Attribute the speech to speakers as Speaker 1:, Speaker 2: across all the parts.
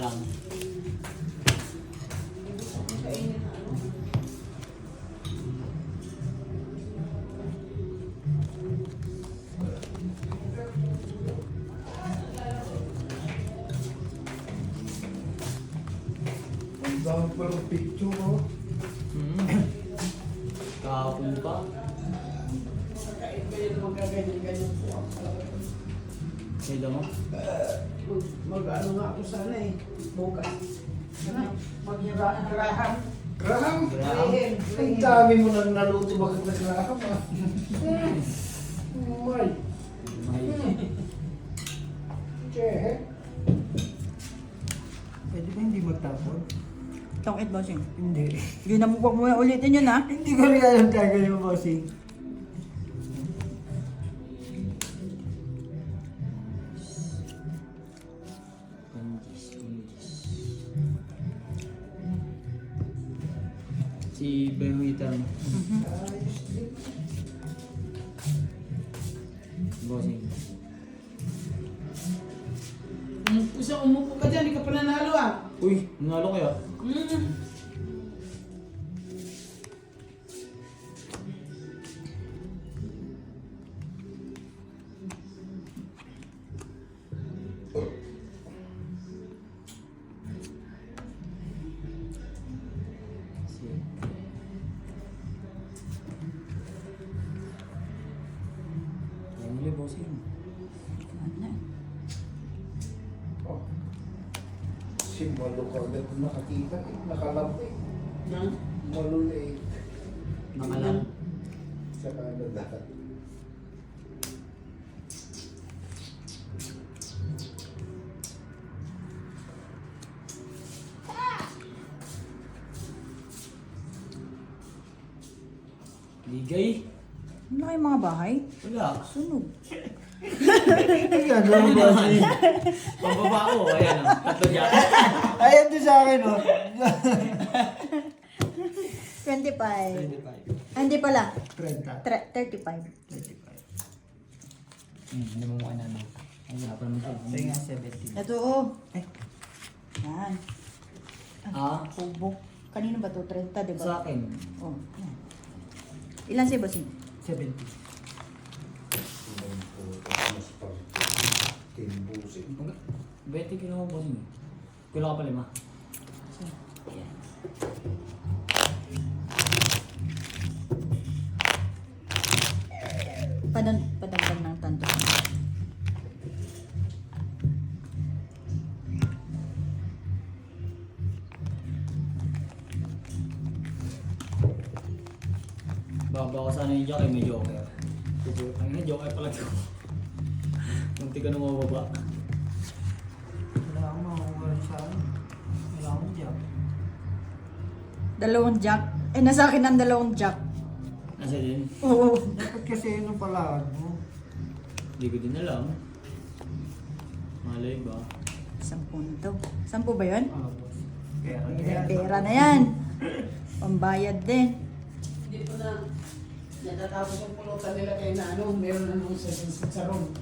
Speaker 1: lang.
Speaker 2: Ang dami palang picture, oh.
Speaker 1: Kahapon pa. Sila mo?
Speaker 3: Mag-ano nga ako sana eh. Bukas. Mag-Graham.
Speaker 2: Graham!
Speaker 1: Graham?
Speaker 2: Ang dami mo nang naluto bakit na Graham, ah. May.
Speaker 1: May.
Speaker 2: Chehe.
Speaker 4: Pwede ba hindi magtapon?
Speaker 5: Tongit, bossing.
Speaker 4: Hindi.
Speaker 5: Yun na, huwag mo na ulitin yun, ha?
Speaker 4: Hindi ko rin alam gagawin mo, bossing.
Speaker 1: Si Benwita mo. Bossing.
Speaker 3: Isa umupo ka dyan, hindi ka pa nanalo ah.
Speaker 1: Uy, nanalo kaya? Ano bossing?
Speaker 5: Ano?
Speaker 2: Oh. Si Malo ka agad nakakita, eh. Nakalap, eh.
Speaker 3: Nang?
Speaker 2: Malulay.
Speaker 1: Nakalang.
Speaker 2: Sa Canada.
Speaker 1: Ligay?
Speaker 5: Ano kayong mga bahay?
Speaker 1: Wala.
Speaker 5: Sunog.
Speaker 4: Ay, ano, bossing?
Speaker 1: Pambaba ko, ayan o. Tatlo dyan.
Speaker 4: Ayan doon sa akin, oh.
Speaker 5: 25.
Speaker 4: 25.
Speaker 5: Ah, hindi pala.
Speaker 4: 30.
Speaker 5: 35.
Speaker 4: 25.
Speaker 1: Hindi mo mukha namin. Ay, wala pa naman siya.
Speaker 4: Ito nga 17.
Speaker 5: Ito, oh. Yan.
Speaker 1: Ah?
Speaker 5: Kubo. Kanino ba to? 30, di ba?
Speaker 1: Sa akin.
Speaker 5: Oh, yan. Ilan si bossing?
Speaker 4: 70.
Speaker 2: Mas pang timbusin.
Speaker 1: 20 kilo mo bossing. Kulang ka pa 5.
Speaker 5: Padagdag ng tanto.
Speaker 1: Baka sana yung joker, may joker. Ang ina, joker pala ito. Munti ka na mababa.
Speaker 4: Wala akong makukuha rin sa akin. Wala akong job.
Speaker 5: Dalawang jack. Eh, nasa akin ang dalawang jack.
Speaker 1: Nasa din?
Speaker 5: Oo.
Speaker 4: Dapat kasi ano pala mo.
Speaker 1: Hindi ko din alam. Malay ba?
Speaker 5: 10 to. 10 ba yun?
Speaker 4: Ah, boss. Kaya
Speaker 5: May pera na yan. Pambayad din.
Speaker 3: Hindi pa na. Natatapos yung pulutan nila kay Nano. Meron na nung sa Saron.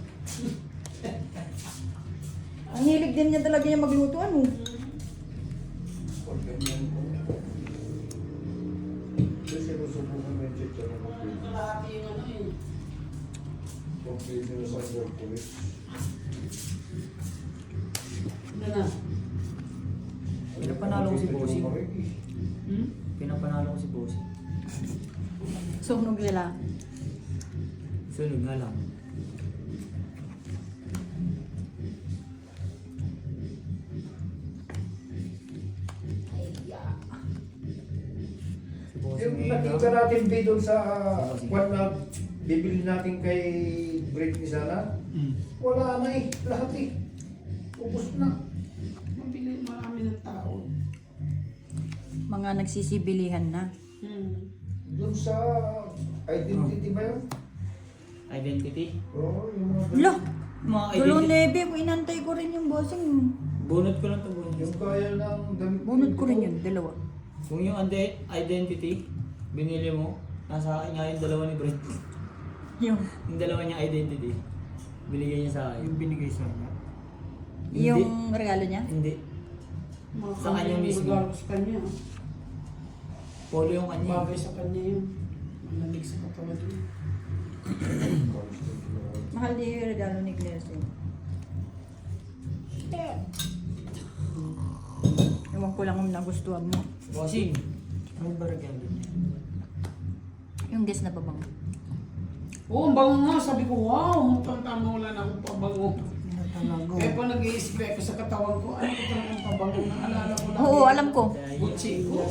Speaker 5: Ang hilig din niya talaga niya magluto, ano?
Speaker 2: Pag ganyan ko. Kasi sinusubukan mo yung chicha na mag-video.
Speaker 3: Kalahati yung ano eh.
Speaker 2: Mag-video sa Gorkulis.
Speaker 3: Ano na?
Speaker 1: Pinapanalo ko si Bossing.
Speaker 3: Hmm?
Speaker 1: Pinapanalo ko si Bossing.
Speaker 5: Sunog sila.
Speaker 1: Sunog nga lang. Si Bossing
Speaker 2: Yung
Speaker 1: ngayon,
Speaker 2: nakita natin video sa
Speaker 1: Bossing.
Speaker 2: kwan na bibili natin kay Britney sana, wala na eh, lahat eh. Ubus na.
Speaker 3: Mabili marami ng tao.
Speaker 5: Mga nagsisibilihan na.
Speaker 2: Doon sa identity ba yun?
Speaker 1: Identity?
Speaker 2: Oo, yung mga
Speaker 5: Lo!
Speaker 1: Mga
Speaker 5: Tulong
Speaker 1: identity.
Speaker 5: lebe ko, inantay ko rin yung bossing.
Speaker 1: Bunot ko lang ito, bunot.
Speaker 2: yung kaya ng damit.
Speaker 5: Bunot ko rin yun, dalawa.
Speaker 1: Kung yung identity, binili mo, nasa akin nga yung dalawa ni Brett.
Speaker 5: Yung,
Speaker 1: Yung dalawa niya identity, binigay niya sa akin.
Speaker 4: Yung binigay sa kanya.
Speaker 1: Hindi.
Speaker 5: yung regalo niya?
Speaker 1: Hindi. Sa kanya mismo.
Speaker 3: Regalo sa kanya.
Speaker 1: Polo yung kanya.
Speaker 3: Bagay sa kanya yun. Malamig sa katawan niya.
Speaker 5: Mahal din yung regalo ni Claire sa'yo. Ewan ko lang kung nagustuhan mo.
Speaker 1: Bossing.
Speaker 4: Ano ba regalo niya?
Speaker 5: Yung guest na pabango.
Speaker 3: Oo, ang bango nga. Sabi ko, wow, mukhang tama wala na akong pabango.
Speaker 4: Ano talaga?
Speaker 3: Kaya pa nag-i-spray ako sa katawan ko, ano ko talagang pabango? Naalala ko lang.
Speaker 5: Oo, alam ko.
Speaker 3: Gucci ko.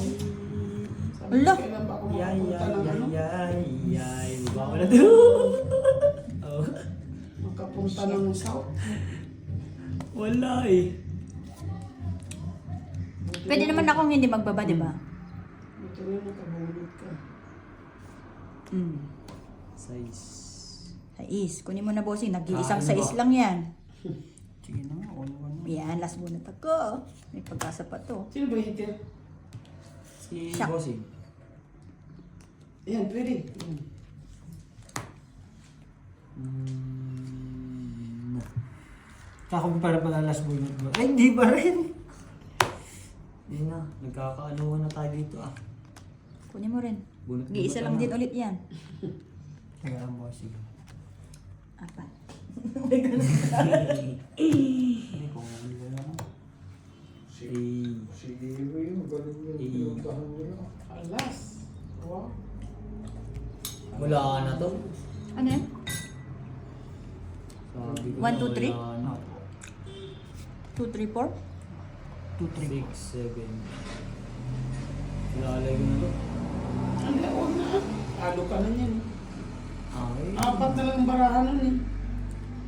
Speaker 3: Sabi ko,
Speaker 5: Ala.
Speaker 3: kailan ba ako
Speaker 1: Yay,
Speaker 3: makapunta ng ano?
Speaker 1: yay, yay. Baba ko na doon. Oh.
Speaker 3: Makapunta ng South.
Speaker 1: Wala eh.
Speaker 5: Pwede naman akong hindi magbaba, di ba?
Speaker 3: Ito rin, nakabulot ka.
Speaker 1: Size.
Speaker 5: Sais. Kunin mo na, bossing. Nag-iisang
Speaker 1: Ano
Speaker 5: sais
Speaker 1: ba?
Speaker 5: lang yan.
Speaker 4: Sige na nga, ano ano.
Speaker 5: Yan, last bunot ako. May pag-asa pa to.
Speaker 3: Sino ba hitir?
Speaker 1: Si
Speaker 5: Siya.
Speaker 1: Bossing.
Speaker 3: Ayan, pwede.
Speaker 4: Kako para palalas bunot mo. Ay, hindi pa rin.
Speaker 1: Hindi na. Nagkakaanuhan na tayo dito ah.
Speaker 5: Kunin mo rin.
Speaker 1: Bunot-bunot
Speaker 5: Gi-isa lang
Speaker 1: na.
Speaker 5: din ulit yan.
Speaker 4: Teka lang, bossing.
Speaker 5: Apat.
Speaker 4: Hindi ko nga alam.
Speaker 2: Si
Speaker 1: Eh.
Speaker 2: Iro yun, galing yung pinuntahan nila.
Speaker 3: Alas. Wow.
Speaker 1: Wala ka na to.
Speaker 5: Ano yan?
Speaker 1: Sabi ko
Speaker 5: 1,
Speaker 1: na
Speaker 5: 2, 3?
Speaker 1: wala na.
Speaker 5: 2, 3, 4?
Speaker 4: 2, 3.
Speaker 1: 6, 7. Kilalay ko na to.
Speaker 3: Ang laon na. Alo ka na yan.
Speaker 1: Ay.
Speaker 3: Apat na lang ang barahan nun eh.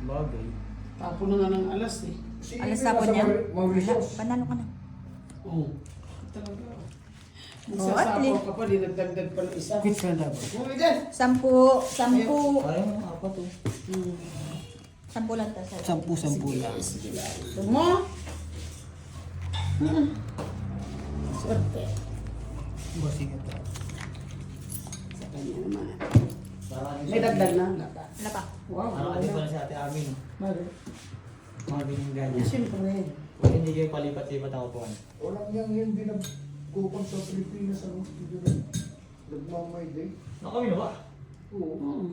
Speaker 1: Bagay.
Speaker 3: Tapo na nga ng alas eh.
Speaker 2: Si
Speaker 5: Alas
Speaker 2: Iro
Speaker 5: tapon
Speaker 2: nasa
Speaker 5: niya?
Speaker 2: Mauritius.
Speaker 5: Panalo ka na.
Speaker 3: Oo. Talaga.
Speaker 5: at
Speaker 3: Magsasapaw
Speaker 5: least.
Speaker 3: ka pa, dinagdagdag pa ng isa.
Speaker 4: Quits ka na ba?
Speaker 3: Uwi dyan!
Speaker 5: 10. 10.
Speaker 1: Ayaw mo, apat to.
Speaker 5: 10 lang ta, sir.
Speaker 4: 10 lang.
Speaker 3: Ito mo! Swerte.
Speaker 4: Bossing ito.
Speaker 3: Sa kanya naman.
Speaker 1: Parang
Speaker 3: May dagdag na. Wala pa.
Speaker 5: Wala pa.
Speaker 3: Wow,
Speaker 1: Parang
Speaker 3: wala
Speaker 1: hindi pa
Speaker 3: na.
Speaker 1: na si Ate Amin.
Speaker 3: Mari.
Speaker 1: Mga bininggan niya.
Speaker 3: Siyempre.
Speaker 1: Kung hindi kayo palipat-lipat ako po.
Speaker 2: Walang yung pinagkupan sa Pilipinas, ano? Nagmamay day.
Speaker 1: Nakami na ba?
Speaker 2: Oo.
Speaker 3: Oo.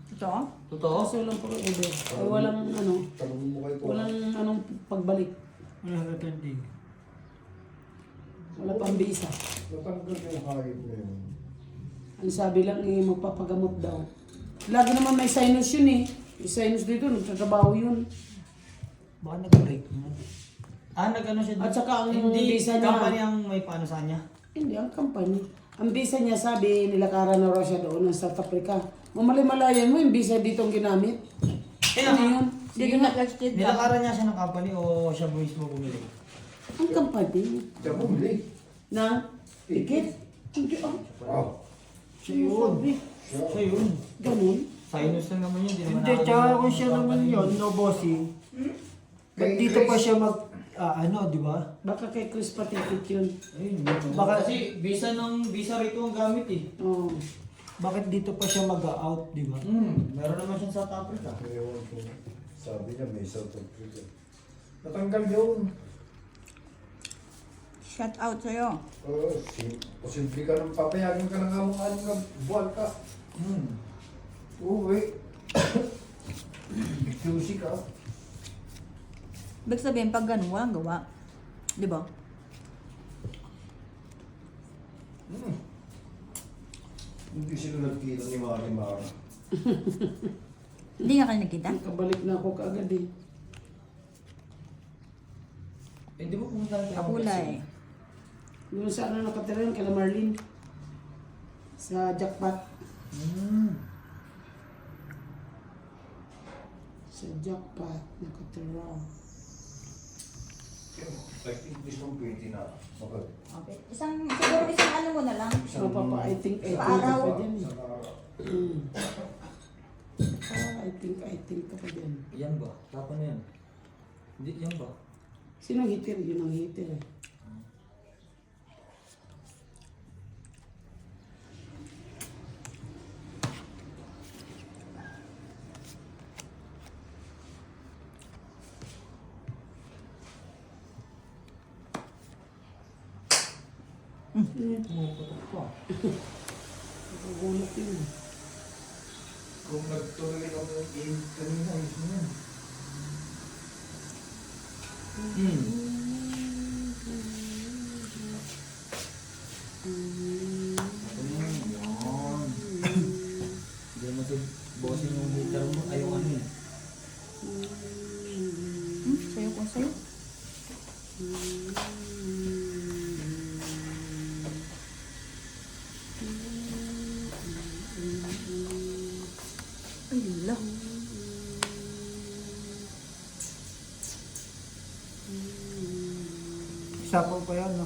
Speaker 5: Ito?
Speaker 1: Totoo?
Speaker 3: Kaso lang po ube. Ay walang ano,
Speaker 2: Tanong mo kay Kuya.
Speaker 3: walang anong pagbalik.
Speaker 4: Wala ka tanding.
Speaker 3: Wala pang bisa.
Speaker 2: Natanggal yung hayop na yun.
Speaker 3: Ang sabi lang eh, magpapagamot daw. Lagi naman may sinus yun eh. May sinus dito, nagtatrabaho yun.
Speaker 4: Baka nag-break mo.
Speaker 1: Nag-ano siya?
Speaker 3: At saka ang
Speaker 1: hindi
Speaker 3: visa niya-
Speaker 1: company ang may paano sa kanya.
Speaker 3: Hindi, ang company. Ang visa niya sabi, nilakaran na raw siya doon ng South Africa. Mamali-malayan mo, yung visa dito ang ginamit. Ano yun?
Speaker 5: Dito
Speaker 3: Sige
Speaker 5: na
Speaker 3: na.
Speaker 5: texted ka.
Speaker 1: Nilakaran niya siya ng company o siya mismo bumili?
Speaker 3: Ang company
Speaker 2: Diyan mo, bili.
Speaker 3: na ticket. Hindi ah.
Speaker 2: Wow.
Speaker 3: Siya yun.
Speaker 1: So yun.
Speaker 3: Ganun.
Speaker 1: Sinus lang naman yun. Di naman
Speaker 4: Hindi, tsaka kung siya naman yun, no bossing. Ba't
Speaker 2: Kay
Speaker 4: dito pa
Speaker 2: Chris.
Speaker 4: siya di ba?
Speaker 3: Baka kay Chris Patitit yun.
Speaker 1: Ayun,
Speaker 4: Baka-
Speaker 1: kasi visa rito ang gamit eh.
Speaker 3: Oo.
Speaker 4: Bakit dito pa siya mag-out, di ba?
Speaker 1: Meron naman siyang South Africa.
Speaker 2: Ewan ko. Sabi niya, may South Africa. Natanggal yun.
Speaker 5: Shout out sa'yo.
Speaker 2: Posible ka nang papayagan ka ng amang na buwan ka. Uwi. QC ka.
Speaker 5: Ibig sabihin, pag ganun, walang gawa. Di ba?
Speaker 2: Hindi sila nagkita ni Mari Mara.
Speaker 5: Hindi nga kayo nagkita?
Speaker 3: Nakabalik na ako kaagad eh.
Speaker 1: Hindi mo pumunta lang
Speaker 5: Kakulay.
Speaker 3: Doon sa ano nakatira yun, kala Marlene. Sa jackpot. Sa jackpot, nakatira.
Speaker 2: Like English mong 20 na. Okay.
Speaker 5: Okay. Siguro isang ano mo na lang.
Speaker 3: So, papa, I think
Speaker 5: Araw.
Speaker 3: ka pa dyan
Speaker 2: Sa
Speaker 3: eh. I think ka pa dyan.
Speaker 1: Yan ba? Tapon na yan. Hindi, yan ba?
Speaker 3: Sino hitir? Yun ang hitir eh.
Speaker 4: Pumuputok pa.
Speaker 3: Nagugulat yun.
Speaker 2: Kung nagtuloy ng game kanina, ayos mo yan.
Speaker 1: Yan. Hindi mo si bossing yung heater mo. Ay, yung ano yun.
Speaker 5: Sayo ko sa'yo. Ay, lang.
Speaker 4: Sapaw pa yan, no?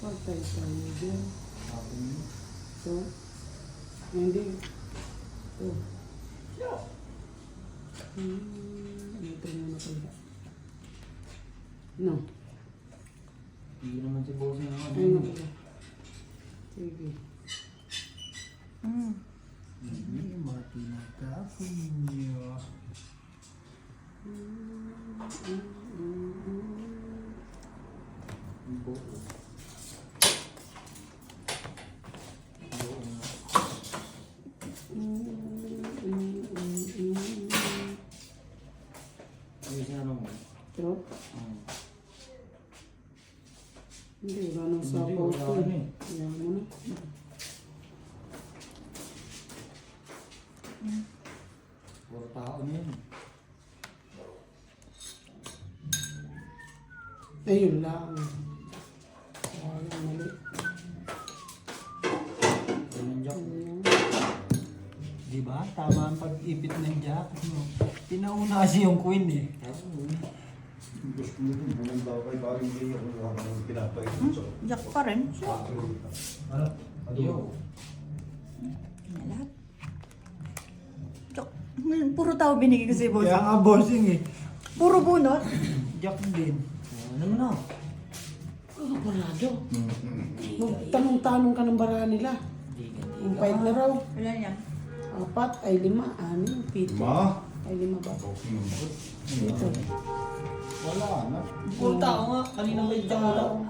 Speaker 3: Patay tayo dyan. So, hindi. Ito. Ito muna kaya. No.
Speaker 1: Hindi naman si bossing yung ano.
Speaker 3: Ayun na pala. Sige.
Speaker 4: Mati na tapon niyo.
Speaker 1: Ayusin ano mo.
Speaker 3: Ito? Hindi, wala nang
Speaker 1: Hindi,
Speaker 3: sapaw
Speaker 1: wala
Speaker 3: ko.
Speaker 1: ano eh.
Speaker 3: Kaya mo na.
Speaker 1: Puro tao na yun.
Speaker 3: Ayun lang. Ayun, mali.
Speaker 1: Ayun ang jack.
Speaker 3: Ayun.
Speaker 4: Di ba? Tama ang pag-ipit ng jack. No? Pinauna kasi yung queen eh.
Speaker 2: Gusto mo ito, bumanda ko kay Baring Gay ako ng pinapaitin sa
Speaker 5: Jack pa rin.
Speaker 2: Ano?
Speaker 1: Yo.
Speaker 5: Na lahat. Jack. Puro tao binigay ko si boss.
Speaker 4: Kaya nga bossing eh.
Speaker 5: Puro bunot.
Speaker 4: Jack din.
Speaker 1: Ano mo na?
Speaker 3: Ano parado? Magtanong-tanong ka ng barahan nila. Yung 5 na raw.
Speaker 5: Wala yan.
Speaker 3: 4 ay 5, 6, 7.
Speaker 2: Ma?
Speaker 3: Ay 5 ba? Ito.
Speaker 2: Wala na.
Speaker 1: Puro tao nga. Kanina may jack wala.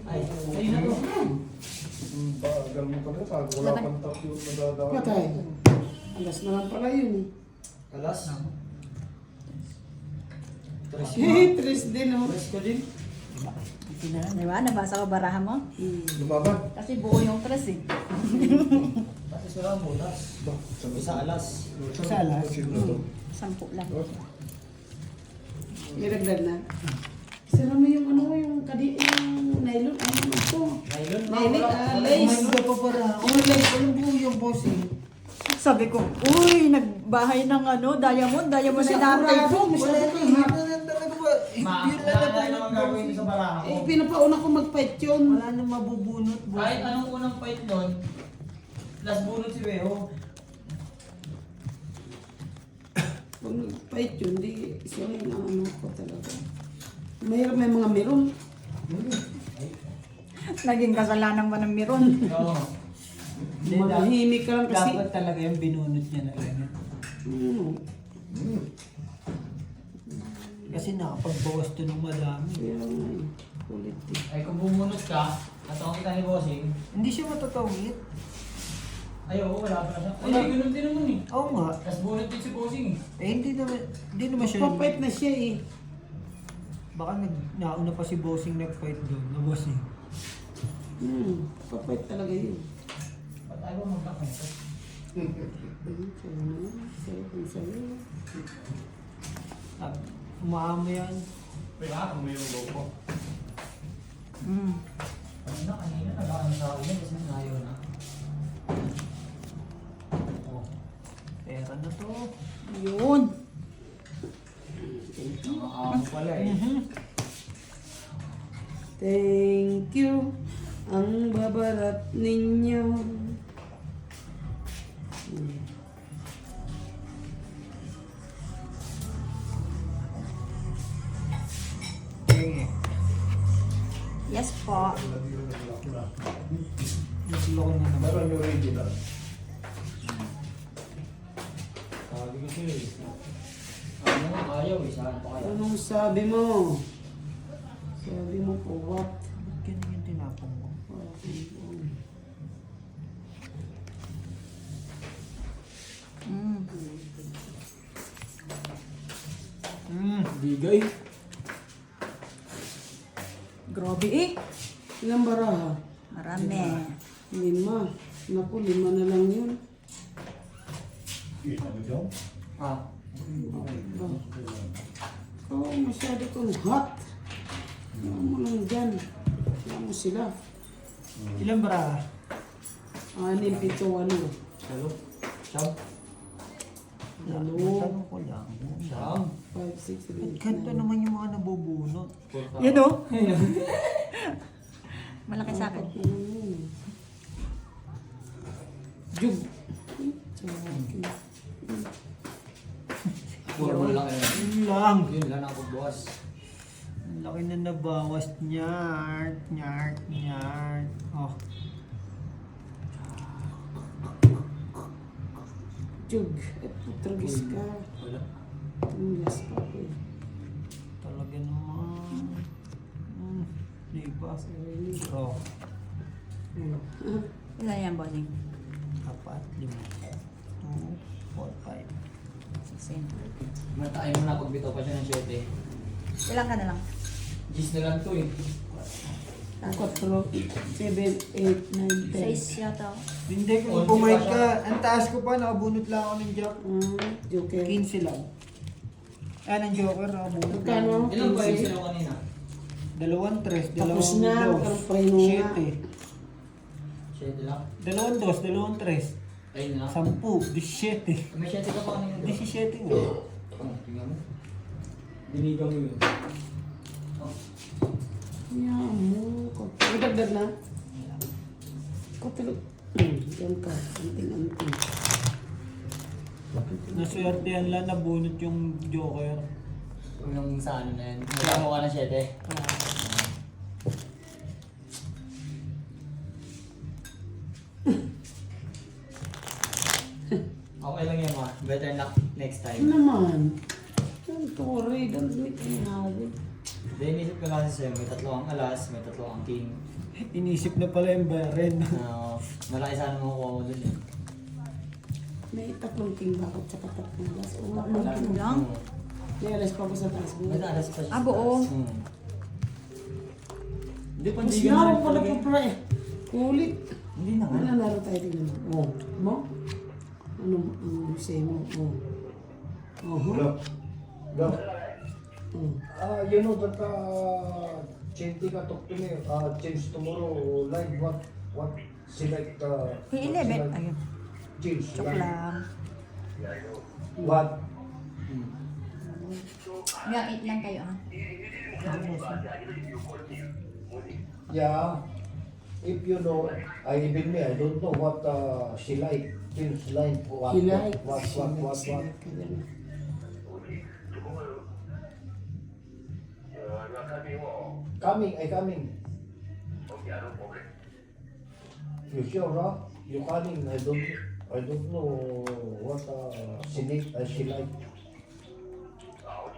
Speaker 1: Ay, ayun na to.
Speaker 2: Bagal mo kami, pag wala pang tatlo na dadaan.
Speaker 3: Patay. Alas na lang pala yun.
Speaker 1: Alas. Tres
Speaker 3: Tres din oh.
Speaker 1: ko din.
Speaker 5: Di ba? Nabasa ko barahan mo?
Speaker 2: Lumaban.
Speaker 5: Kasi buo yung tres eh.
Speaker 1: Kasi sila ang bulas. Isa alas.
Speaker 4: Sa alas.
Speaker 2: Sino to?
Speaker 5: 10 lang.
Speaker 3: May dagdag na. Sira mo yung ano, yung kadi, yung nylon, ano ito?
Speaker 1: Nylon?
Speaker 3: Nylon, lace.
Speaker 4: May pa para. Ano lang, walang buo yung bossing.
Speaker 5: Sabi ko, uy, nagbahay ng ano, diamond na natin.
Speaker 4: Wala na eh. Wala na talaga ba? Yun lang na
Speaker 1: Wala naman gagawin ko sa baraha ko.
Speaker 3: Eh, pinapauna ko mag-fight yun.
Speaker 4: Wala na mabubunot.
Speaker 1: Kahit anong unang fight doon, last bunot si Weo.
Speaker 3: Pag nag-fight yun, di siya yung ano ko talaga. Mayroon may mga meron.
Speaker 5: Naging kasalanan mo ng meron.
Speaker 1: Oo.
Speaker 3: Manahimik ka lang kasi.
Speaker 4: Dapat talaga yung binunot niya na lang. Kasi nakapagbawas to ng madami.
Speaker 3: Kaya nga eh, kulit eh.
Speaker 1: Ay kung bumunot ka, at ako kita ni Bossing,
Speaker 4: Hindi siya matatawid.
Speaker 1: ay oo, wala pa na siya. Ay, ganun din naman eh.
Speaker 4: Oo nga.
Speaker 1: Tapos bunot din si Bossing eh.
Speaker 4: Eh hindi naman siya.
Speaker 3: Papait na siya eh.
Speaker 4: Baka nauna pa si bossing nag-fight doon. Na bossing.
Speaker 3: Papait talaga yun.
Speaker 1: Ba't ayaw mo magkakwento?
Speaker 3: Sa'yo na, sa'yo.
Speaker 4: Umaamo yan.
Speaker 2: Kaya kung may loko.
Speaker 1: Kanina, nag-ano sa akin kasi ayaw na. Oh.
Speaker 4: Pera na to.
Speaker 5: Yun.
Speaker 1: Mga amo pala eh.
Speaker 3: Thank you. Ang babarat ninyo.
Speaker 4: Eh,
Speaker 5: Yes po.
Speaker 4: nagloko na naman.
Speaker 2: Meron yung original.
Speaker 1: Sabi kasi. Ano nga, ayaw eh. Saan pa kaya?
Speaker 3: Anong sabi mo? Sabi mo po, what?
Speaker 4: Ba't ganyan yung tinapong mo?
Speaker 1: Bigay.
Speaker 5: Grabe eh.
Speaker 3: Ilang baraha?
Speaker 5: Marami.
Speaker 3: 5. Naku, 5 na lang yun.
Speaker 1: Ah.
Speaker 3: Oh, masyado kang hot. Ayaw mo lang dyan. Ayaw mo sila.
Speaker 4: Ilan bara?
Speaker 3: 6, 7, 8.
Speaker 1: Hello? Siyam?
Speaker 4: Tanong ko lang.
Speaker 1: Siyam?
Speaker 3: 5, 6, 7, 8,
Speaker 4: Ganito naman yung mga nabubunot.
Speaker 5: Yan o. Malaki sa akin.
Speaker 3: Jug.
Speaker 1: Puro mo lang yun.
Speaker 4: Yun lang.
Speaker 1: Yun lang ako bukas.
Speaker 4: Ang laki na nabawas niya. Nyart. Oh.
Speaker 3: Jug. Tragis ka.
Speaker 1: Wala.
Speaker 3: Last pa ko eh.
Speaker 4: Talaga naman. Diba? Bro.
Speaker 5: Ilan yan, Bonnie?
Speaker 4: 4, 5, 2, 4, 5.
Speaker 5: 16.
Speaker 1: Mantayin mo na pag bitaw pa siya ng 7.
Speaker 5: Ilan ka na lang?
Speaker 1: Gis na lang to eh.
Speaker 3: 4, 7, 8, 9, 10.
Speaker 5: 6 yata ako.
Speaker 4: Hindi kung pumayag ka. Ang taas ko pa, nakabunot lang ako ng jack.
Speaker 3: Joker.
Speaker 4: 15 lang. Ng joker, nakabunot lang.
Speaker 3: Magkano?
Speaker 1: Ilan ba yung sila kanina?
Speaker 4: 2, 3, 2,
Speaker 3: Tapos na, magkaroon pa rin muna.
Speaker 1: 7 lang.
Speaker 4: 2, 2, 3.
Speaker 1: Ayun na.
Speaker 4: 10, 17.
Speaker 1: May 7 ka pa kanina.
Speaker 4: 17 mo.
Speaker 1: Oh, tingnan mo. Dinigang mo yun. Oh.
Speaker 3: Yan mo. Magdagdag na. Kapilog. Yan ka. Anting-anting.
Speaker 4: Naswertehan lang, nabunot yung joker.
Speaker 1: Yung sa ano na yun. Magkano ka ng 7? Okay lang yan ma. Better luck next
Speaker 3: Ano
Speaker 1: time.
Speaker 3: naman? Yan, Tori. Don't make me happy.
Speaker 1: Hindi, inisip ko kasi sa'yo. May 3 ang alas, may 3 ang king.
Speaker 4: Inisip na pala yung baren.
Speaker 1: Malaki sana makukuha mo dun eh.
Speaker 3: May 3 king bakit tsaka 3 alas. Oo,
Speaker 5: Tatlong
Speaker 3: wala
Speaker 5: king
Speaker 3: na.
Speaker 5: lang?
Speaker 3: May alas pa ko sa taas mo.
Speaker 1: May alas pa siya.
Speaker 5: Ah, buo?
Speaker 1: Hindi,
Speaker 3: Mas
Speaker 1: pandigan na
Speaker 3: laro
Speaker 1: rin
Speaker 3: pala
Speaker 1: talaga.
Speaker 3: pa pre. Kulit.
Speaker 1: Hindi na nga.
Speaker 3: Ano laro tayo tingnan mo? Oh. Mo? Ano say mo? Oh. Oh.
Speaker 2: Look.
Speaker 3: Oh.
Speaker 2: You know that Chinti ka talk to me, change tomorrow, like what select,
Speaker 5: May 11. Ayun.
Speaker 2: change,
Speaker 5: Joke lang.
Speaker 2: what,
Speaker 5: Hanggang 8 lang kayo ah.
Speaker 2: yeah, if you know, even me, I don't know what she like, change like, what,
Speaker 3: He likes.
Speaker 2: what. Coming. You sure, huh? You coming? I don't know what she like.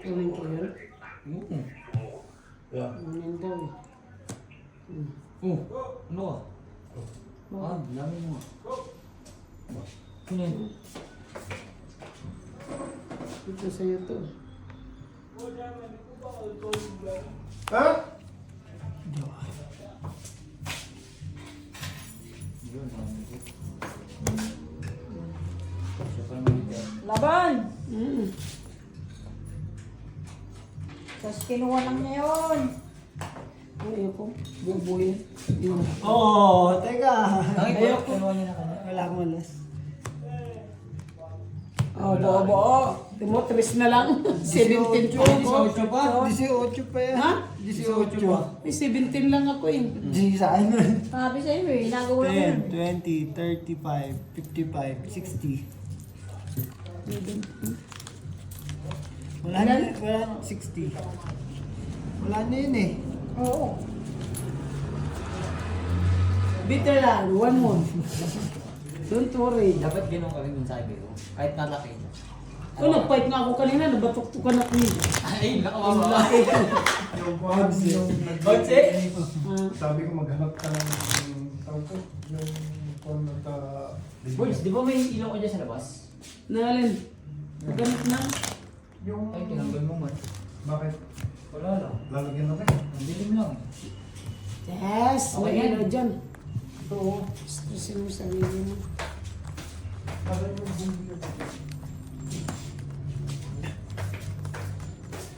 Speaker 3: Gawin ko yun.
Speaker 2: Yeah.
Speaker 3: Ano daw eh.
Speaker 1: Ano ka? Ah, dami mo. Ano yun?
Speaker 3: Ito sa'yo to.
Speaker 2: Huh?
Speaker 1: Yun, dami ko. Siya pa naman ito.
Speaker 5: Laban! Tapos kinuha lang niya yun.
Speaker 3: Ayoko. Bubuyin. Yun.
Speaker 4: Oh, teka.
Speaker 1: Ayoko. Kinuha niya na kanya.
Speaker 4: Wala akong alas.
Speaker 3: Oh, buo. Timotris na lang. 17 po.
Speaker 1: 18 pa?
Speaker 4: 18 pa yan.
Speaker 3: Ha?
Speaker 4: 18 pa.
Speaker 3: May 17 lang ako eh.
Speaker 4: Di saan nun?
Speaker 5: Sabi sa'yo eh, nagawa ko yun.
Speaker 4: 10, 20, 35, 55, 60. Wala na 60. Wala na yun eh.
Speaker 5: Oo.
Speaker 3: Bitter lang. One more. Don't worry.
Speaker 1: Dapat ganun ka rin yung sabi ko. Kahit nalaki niya.
Speaker 3: Oh, nag-fight nga ako kanina, nabatok-tukan ako eh.
Speaker 1: Ay,
Speaker 3: Ang
Speaker 1: nakawala.
Speaker 3: laki ko.
Speaker 2: Yung buds, yung
Speaker 1: Buds eh?
Speaker 3: Ah,
Speaker 2: sabi ko maghanap ka ng tawag ko, yung kung nagka...
Speaker 1: Boys, di ba may ilaw ka dyan sa labas?
Speaker 3: Nalin. Maganap na.
Speaker 2: Yung...
Speaker 1: Ay, tinanggal mo man.
Speaker 2: Bakit?
Speaker 1: Wala lang.
Speaker 2: Lalagyan na kayo.
Speaker 1: Ang dilim lang.
Speaker 3: Yes,
Speaker 1: Okay
Speaker 3: may
Speaker 1: yan.
Speaker 3: ilaw dyan.
Speaker 2: Ito, oh.
Speaker 3: Stressin mo sarili mo.
Speaker 2: Parang yung bumili.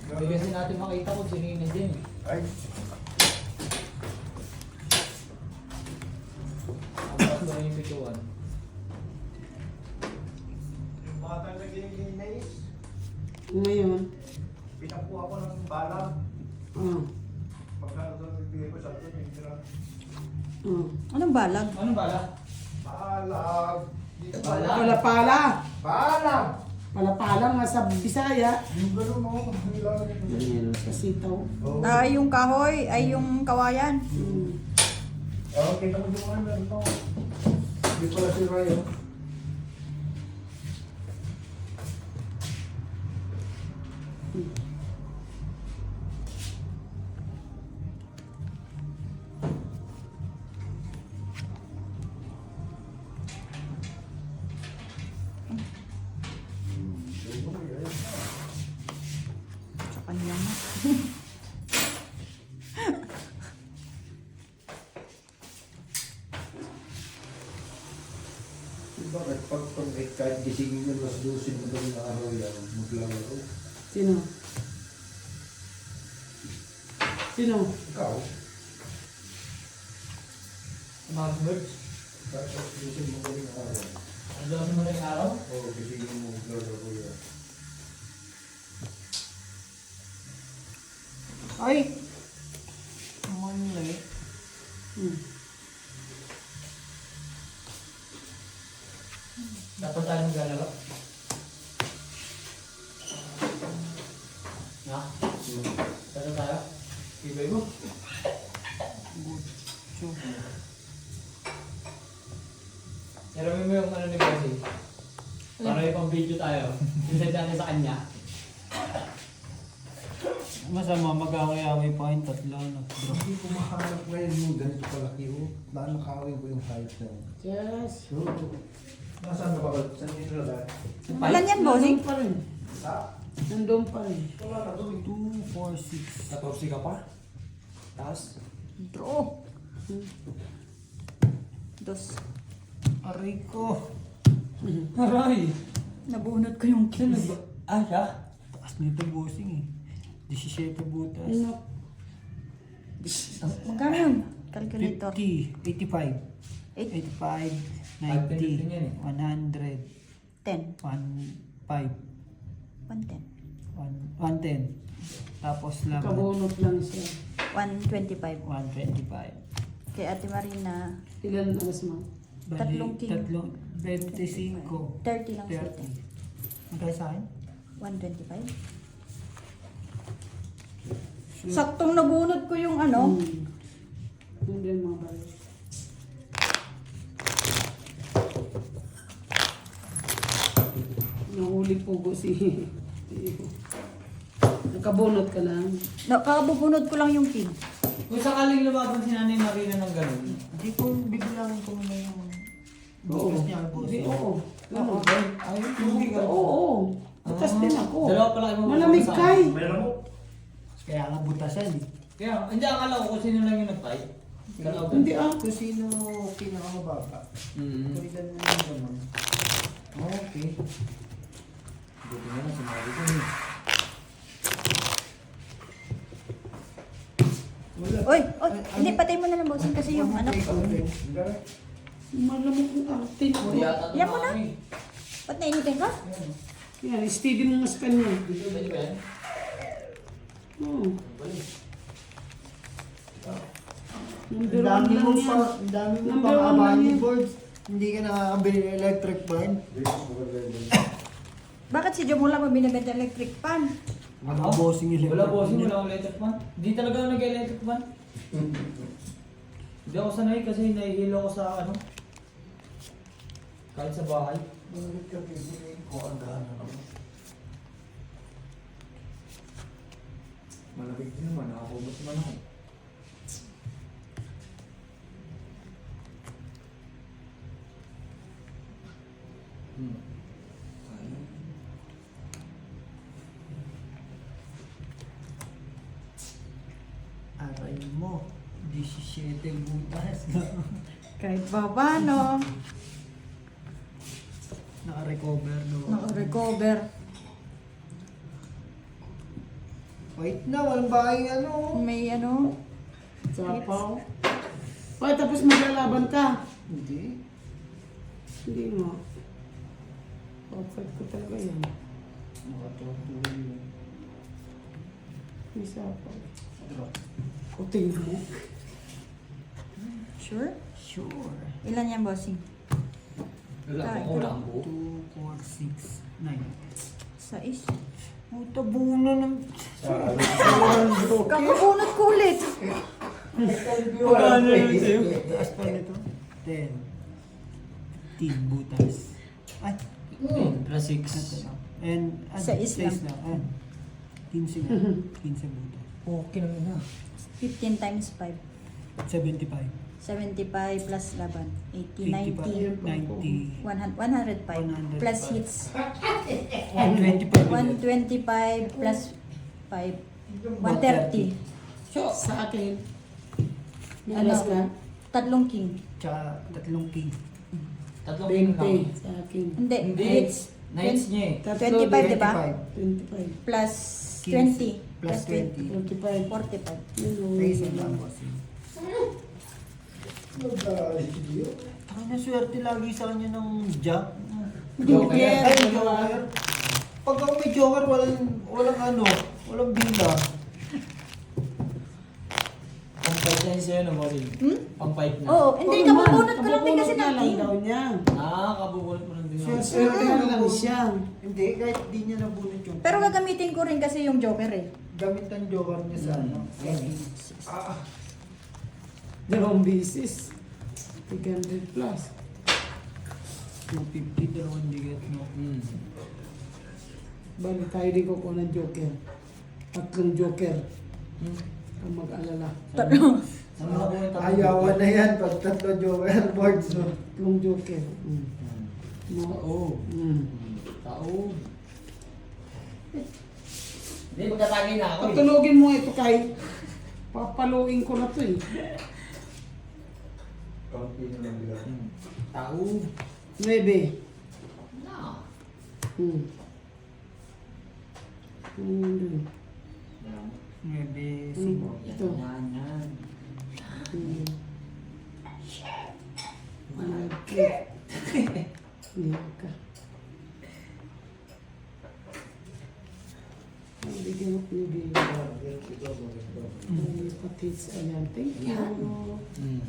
Speaker 1: Hindi kasi natin makita kung sino yun dyan eh.
Speaker 2: Ay,
Speaker 1: Ang taas ba yung pituan?
Speaker 2: yung bata nag-iinais,
Speaker 3: Ngayon,
Speaker 2: pinakuha ko ng balang.
Speaker 3: ah,
Speaker 2: Pagkano doon bibigay ko sa akin, yung tira.
Speaker 3: ah.
Speaker 5: Anong balag?
Speaker 1: Anong bala?
Speaker 2: Balag! Dito
Speaker 1: Balag?
Speaker 3: Pala-pala.
Speaker 2: Balag!
Speaker 3: Pala-pala nga sa Bisaya.
Speaker 2: Yung gano'n mo, nilalagay ko.
Speaker 3: Ganyan, sa sitaw.
Speaker 2: Oo.
Speaker 5: Yung kahoy, ay yung kawayan.
Speaker 3: Hmm.
Speaker 2: Okay, kita mo yung ano, ito. Hindi pala si Ryan.
Speaker 5: Sa kanya na.
Speaker 2: Bakit pag kahit gisingin yun, mas 12 mo daw na araw yan, maglalaro.
Speaker 3: Sino? Sino?
Speaker 2: Ikaw,
Speaker 1: Mga birds?
Speaker 2: kahit mas 12 mo daw na araw.
Speaker 1: Ang doon mo rin araw?
Speaker 2: Oo, gisingin mo, maglalaro yan.
Speaker 4: Ay! Mali.
Speaker 3: Hmm.
Speaker 1: Dapat tayo maglalaro. Ha? Dapat tayo? Ibay mo? Yarami mo yung ano ni Bossy. Para may pang video tayo. Inside natin sa kanya.
Speaker 4: Masama, mag-away-away pa yung tatlo. No? Bro.
Speaker 2: Hindi ko makahanap ngayon yung ganito kalaki, oh. Nakakawin ko yung height na yun.
Speaker 3: Yes.
Speaker 2: So, nasaan na ba? Saan yung nilala?
Speaker 5: Ilan yan, bossing?
Speaker 3: Nandun pa rin.
Speaker 2: Ha?
Speaker 3: Nandun pa rin.
Speaker 2: Wala na to.
Speaker 4: 2, 4, 6.
Speaker 1: Katopsi ka pa? Taas?
Speaker 5: Draw. Dos.
Speaker 4: Aray ko.
Speaker 1: Aray!
Speaker 5: Nabunot ko yung
Speaker 1: Sino
Speaker 5: keys.
Speaker 1: ba? Ah, siya?
Speaker 4: Taas nito bossing eh. 17 butas.
Speaker 3: Ano?
Speaker 5: Magkano yun? Calculator.
Speaker 4: 50, 85, 85, 90, 100,
Speaker 5: 10.
Speaker 4: 105,
Speaker 5: 110.
Speaker 4: 110. Tapos laban.
Speaker 3: Kabunot lang siya.
Speaker 5: 125.
Speaker 4: 125.
Speaker 5: Kay Ate Marina,
Speaker 3: Ilan alas mo?
Speaker 4: Bali,
Speaker 5: Tatlong king.
Speaker 4: 25.
Speaker 5: 30 lang siya.
Speaker 4: 30. Magkaya sa akin?
Speaker 5: 125. Saktong nabunot ko yung ano.
Speaker 3: Hmm. Hindi mga balik. Nahuli po si... Nakabunot ka lang.
Speaker 5: Kakabubunot ko lang yung king.
Speaker 1: Kung sakaling lumaban si Nanay Marina ng gano'n,
Speaker 4: Hindi ko biglang ko na yung
Speaker 3: Oo.
Speaker 4: butas niya boss.
Speaker 3: Hindi, oo.
Speaker 1: Oo. Ay, hindi ka.
Speaker 3: Oo. Butas din ako.
Speaker 1: Dalawa pala kayo
Speaker 3: Malamig kay.
Speaker 2: Meron mo?
Speaker 4: Kaya nga butasan eh.
Speaker 1: Kaya, hindi akala ko kung sino lang yung nag-fight. Dalawa.
Speaker 3: Hindi ah.
Speaker 2: Kung sino pinakamababa. Kung ilan mo naman. Okay.
Speaker 1: Buti na lang, sinabi ko eh.
Speaker 2: Wala.
Speaker 5: Oy, hindi, patay mo na lang bossing kasi yung ano.
Speaker 3: Malamig ang arte ko.
Speaker 5: Yan mo na. Ba't nainitin ka?
Speaker 3: Yan, steady mo nga sa kanya.
Speaker 1: Dito ba yan?
Speaker 3: Oo.
Speaker 1: Balik.
Speaker 3: Number
Speaker 4: Ang
Speaker 3: one
Speaker 4: dami
Speaker 3: lang
Speaker 4: mo
Speaker 3: yan.
Speaker 4: pa, ang dami mo
Speaker 3: Number
Speaker 4: pa
Speaker 3: one lang
Speaker 4: abani
Speaker 3: yan.
Speaker 4: boards. Hindi ka nakakabili ng electric fan.
Speaker 5: Bakit si Jomo lang binibenta electric fan?
Speaker 4: Mga bossing electric
Speaker 1: Wala bossing,
Speaker 4: fan.
Speaker 1: wala akong electric fan. Hindi talaga ako nag-electric fan. Hindi ako sanay kasi nahihilo ko sa ano. Kahit sa bahay.
Speaker 2: Bakit ka bibili ko ang gana naman?
Speaker 4: Malamig din naman, nakakumot naman ako.
Speaker 1: Hmm.
Speaker 4: Aray mo, 17 butas.
Speaker 5: Kahit pa paano.
Speaker 4: Naka-recover no.
Speaker 5: Naka-recover.
Speaker 4: Wait na, walang bahay ano.
Speaker 5: May ano.
Speaker 3: Sapaw. Ay, tapos maglalaban ka.
Speaker 4: Hindi.
Speaker 3: Hindi mo. Perfect ko talaga yan.
Speaker 4: Nakatuloy yun.
Speaker 3: May sapaw. O, tingnan mo.
Speaker 5: Sure?
Speaker 4: Sure.
Speaker 5: Ilan yan, bossing?
Speaker 1: Wala
Speaker 5: Ay,
Speaker 1: akong
Speaker 5: wala.
Speaker 1: lambo.
Speaker 4: 2, 4, 6, 9.
Speaker 5: 6.
Speaker 4: Puta, buo na ng...
Speaker 5: Kakabunot ko ulit.
Speaker 4: Pagkano yun sa'yo? Taas pa nito? 10. 15 butas. Ay,
Speaker 1: 10 plus 6.
Speaker 4: and...
Speaker 5: Sais lang.
Speaker 4: Ayan. 15 na. 15 butas.
Speaker 1: Okay naman na.
Speaker 5: 15 times 5.
Speaker 4: 75.
Speaker 5: 75 plus laban. 80, 90.
Speaker 4: 90.
Speaker 5: 105. Plus
Speaker 4: 105.
Speaker 5: hits.
Speaker 4: 125.
Speaker 5: 125 plus 5. 130.
Speaker 3: Sa akin. May
Speaker 5: Ano?
Speaker 3: alas ka?
Speaker 5: Tatlong king.
Speaker 4: Tsaka 3 king.
Speaker 1: Tatlong king lang.
Speaker 3: 20 sa akin.
Speaker 5: Hindi.
Speaker 1: Hindi.
Speaker 5: Hits.
Speaker 1: Nights niya eh.
Speaker 3: Tatlo,
Speaker 5: 25, di ba?
Speaker 3: 25.
Speaker 5: Plus 20.
Speaker 4: 15. Plus 20.
Speaker 3: 45.
Speaker 5: 45.
Speaker 3: Yun o.
Speaker 4: May isang lang bossing. Taka na swerte lagi sa kanya ng jack.
Speaker 3: Joker.
Speaker 4: Ay, joker. Pag ako may joker, walang ano, walang bila.
Speaker 1: Pang 5 na yun sa'yo, no, Bossing?
Speaker 5: Hmm?
Speaker 1: Pang 5 na.
Speaker 5: Oo, hindi.
Speaker 3: Oo
Speaker 5: Kabubunot
Speaker 3: naman,
Speaker 5: ko lang din kasi
Speaker 3: kabubunot
Speaker 5: ng
Speaker 3: na lang
Speaker 5: king.
Speaker 3: daw niya.
Speaker 1: Kabubulot mo lang din ako.
Speaker 3: Swerte lang siya.
Speaker 4: Hindi, kahit di niya nabunot yung...
Speaker 5: Pero gagamitin ko rin kasi yung joker eh.
Speaker 4: gamit ang joker niya sa ano.
Speaker 3: Dalawang bisis. 300 plus.
Speaker 4: 250 daw ang digat mo.
Speaker 1: Hmm.
Speaker 3: Bali tayo din kukuha ng joker. Tatlong joker.
Speaker 1: Hmm.
Speaker 3: Ang mag-alala.
Speaker 5: Tatlo.
Speaker 1: Saan mo nakuha yung tatlong
Speaker 4: Ayawan
Speaker 1: joker?
Speaker 4: na yan pag 3 joker boards no.
Speaker 3: Tatlong joker. Mm.
Speaker 1: Hmm.
Speaker 3: No.
Speaker 1: Tao.
Speaker 3: Mm.
Speaker 1: Tao. Hindi, magtatagay na ako eh.
Speaker 3: Patulogin mo ito kay papaluin ko na to eh.
Speaker 1: Hmm. Tao.
Speaker 3: 9.
Speaker 1: Na.
Speaker 3: Hmm. Hmm.
Speaker 1: Yan.
Speaker 4: Maybe
Speaker 1: Yan,
Speaker 3: Ito.
Speaker 1: yan, yan.
Speaker 3: Hmm. Okay. Yan ka. Ang bigyan mo pinibigyan. Ay, patits. Ayan. Thank you.
Speaker 1: Yan. Hmm.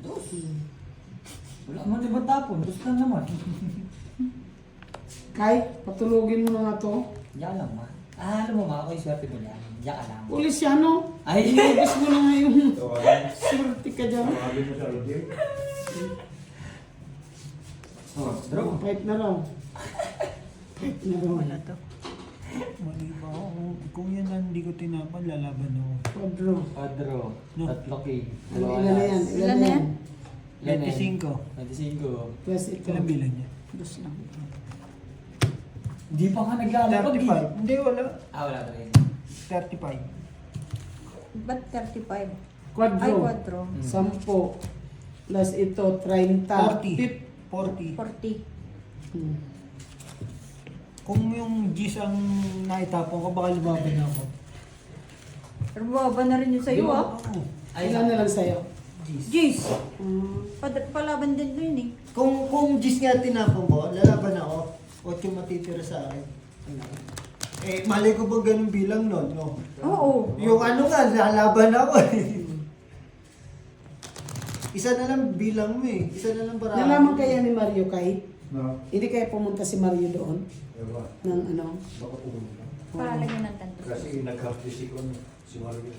Speaker 1: Dos.
Speaker 3: Hmm.
Speaker 1: Wala man diba tapon? Dos lang naman.
Speaker 3: Kay, patulogin mo na nga to.
Speaker 1: Diyan lang ma. Alam mo ma, ako yung swerte mo yan. Diyan ka lang.
Speaker 3: Polisyano.
Speaker 1: Ay!
Speaker 3: Inubos mo na nga yung swerte ka dyan.
Speaker 1: Oh, draw.
Speaker 3: Fight na raw. Fight na raw.
Speaker 5: Wala to.
Speaker 4: mali ba ako? Kung yan lang hindi ko tinapan, lalaban ako.
Speaker 3: Quadro.
Speaker 1: Quadro.
Speaker 4: No.
Speaker 1: Tatlo king.
Speaker 3: Ano, ilan na yan?
Speaker 5: Ilan na yan?
Speaker 4: 25.
Speaker 1: 25.
Speaker 3: Plus ito.
Speaker 4: Ilang bilang niya?
Speaker 5: Dos lang.
Speaker 1: Hindi pa nga naglalakad eh.
Speaker 4: 35. Hindi, wala.
Speaker 1: Wala talaga.
Speaker 4: 35.
Speaker 5: Ba't 35?
Speaker 3: Quadro.
Speaker 5: Ay, 4.
Speaker 3: 10. Plus ito, 30.
Speaker 4: 40. 40.
Speaker 5: 40.
Speaker 3: Hmm.
Speaker 4: Kung yung G's ang naitapon ko, baka lumaban ako.
Speaker 5: Pero baba na rin yun sa'yo ah.
Speaker 4: Oo.
Speaker 3: Ilan na lang sa'yo?
Speaker 4: G's.
Speaker 5: Jeez!
Speaker 3: Hmm.
Speaker 5: Palaban din doon eh.
Speaker 4: Kung G's nga tinapon ko, lalaban ako. 8 matitira sa akin. Eh, mali ko ba ganun bilang nun, no?
Speaker 5: Oo.
Speaker 4: Yung ano nga, lalaban ako eh. Isa na lang bilang mo eh. Isa na lang para...
Speaker 3: Nalaman kaya ni Mario kay?
Speaker 2: No?
Speaker 3: Hindi kaya pumunta si Mario doon?
Speaker 2: Diba?
Speaker 3: Ng ano?
Speaker 2: Baka pumunta.
Speaker 5: Para lagyan ng tanto.
Speaker 2: Kasi nag-half-visit ko si Mario.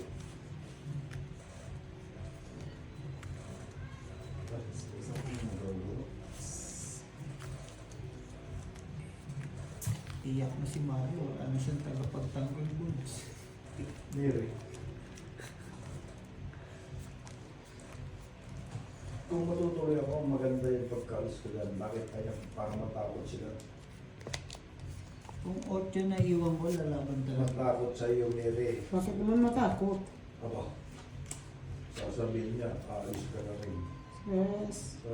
Speaker 4: Iyak na si Mario. Ano siyang tagapagtanggol goods.
Speaker 2: Mary. Kung matutuloy ako, maganda yung pagkalis ko dyan. Bakit kaya para matakot sila?
Speaker 4: Kung 8 na iwan ko, lalaban talaga.
Speaker 2: Matakot sa iyo, Mary.
Speaker 3: Bakit naman matakot?
Speaker 2: Aba, sasabihin niya, aalis ka na rin.
Speaker 3: Yes.
Speaker 2: So,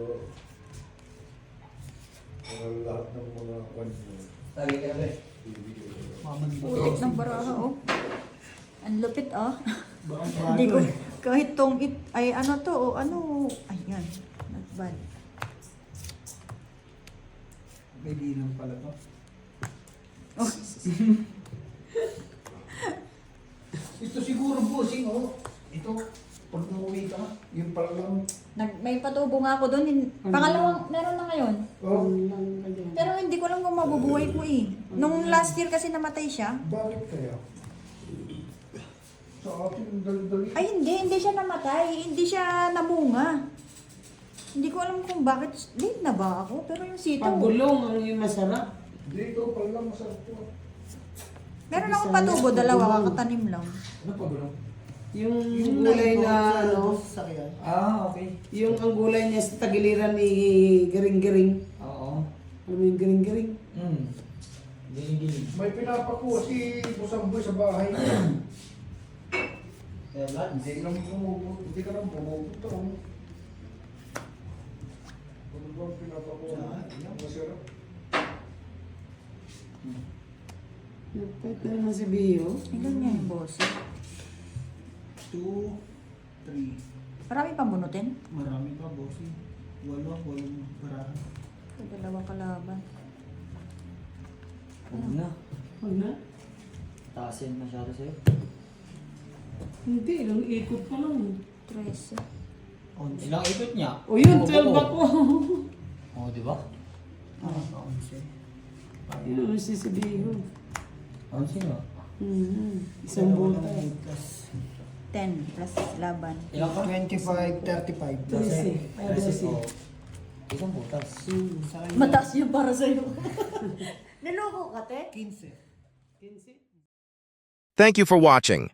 Speaker 2: lahat ng mga kanya,
Speaker 1: Lagi ka na rin.
Speaker 2: bibigay ko.
Speaker 5: Putik ng baraha, oh. Ang lupit, oh.
Speaker 4: Baka
Speaker 5: Hindi ko,
Speaker 4: bago eh.
Speaker 5: kahit tong ay ano to, oh, ano, ayan, not bad.
Speaker 4: May bilang pala to.
Speaker 5: Oh,
Speaker 2: Ito siguro bossing, oh. Ito, pag umuwi ka, yung pala lang.
Speaker 5: may patubo nga ako doon. Pangalawang, meron na ngayon.
Speaker 2: Oh,
Speaker 5: Pero hindi ko alam kung mabubuhay ko eh. Nung last year kasi namatay siya.
Speaker 2: bakit kaya? Sa atin, dali-dali.
Speaker 5: Ay hindi siya namatay. Hindi siya namunga. Hindi ko alam kung bakit. Late na ba ako? Pero yung sito.
Speaker 3: Pagulong ang yung masarap.
Speaker 2: Dito pala, masarap to.
Speaker 5: Meron akong patubo, dalawa, kakatanim lang.
Speaker 1: Ano pa bro?
Speaker 3: Yung gulay na ano,
Speaker 4: Sasakyan.
Speaker 1: Okay.
Speaker 3: yung ang gulay niya sa tagiliran ni Giring-Giring.
Speaker 1: Oo.
Speaker 3: Alam mo yung Giring-Giring?
Speaker 1: Giling-giling.
Speaker 2: May pinapakuha si Busamboy sa bahay niya.
Speaker 1: Kaya lahat.
Speaker 2: Hindi ka lang pumupunta. Ano ba ang pinapakuha? Masarap.
Speaker 3: Nagpait na naman si Bio.
Speaker 5: Ilan niya yung boss?
Speaker 4: 2, 3.
Speaker 5: Marami pang bunutin.
Speaker 4: Marami pa, bossing. 8 baraha.
Speaker 5: Ito, dalawa kalaban.
Speaker 1: Huwag na.
Speaker 3: Huwag na.
Speaker 1: Taasin masyado sa'yo.
Speaker 3: Hindi, ilang ikot pa lang.
Speaker 5: 13.
Speaker 1: Ilang ikot niya?
Speaker 3: O yun,
Speaker 1: Oo,
Speaker 3: 12
Speaker 1: oo.
Speaker 3: ako.
Speaker 1: Oo, di ba?
Speaker 4: Ah, 11.
Speaker 3: Yun naman si Bio.
Speaker 1: Ano sino?
Speaker 3: Isang buta.
Speaker 5: 10 plus laban.
Speaker 1: Ilang ka?
Speaker 4: 25, 35.
Speaker 3: 13. Ay, 12.
Speaker 1: Oo. Isang butas.
Speaker 4: Sa akin,
Speaker 5: Mataas yun para sa'yo. Niloko ka, te?
Speaker 4: 15.
Speaker 3: 15.
Speaker 6: Thank you for watching.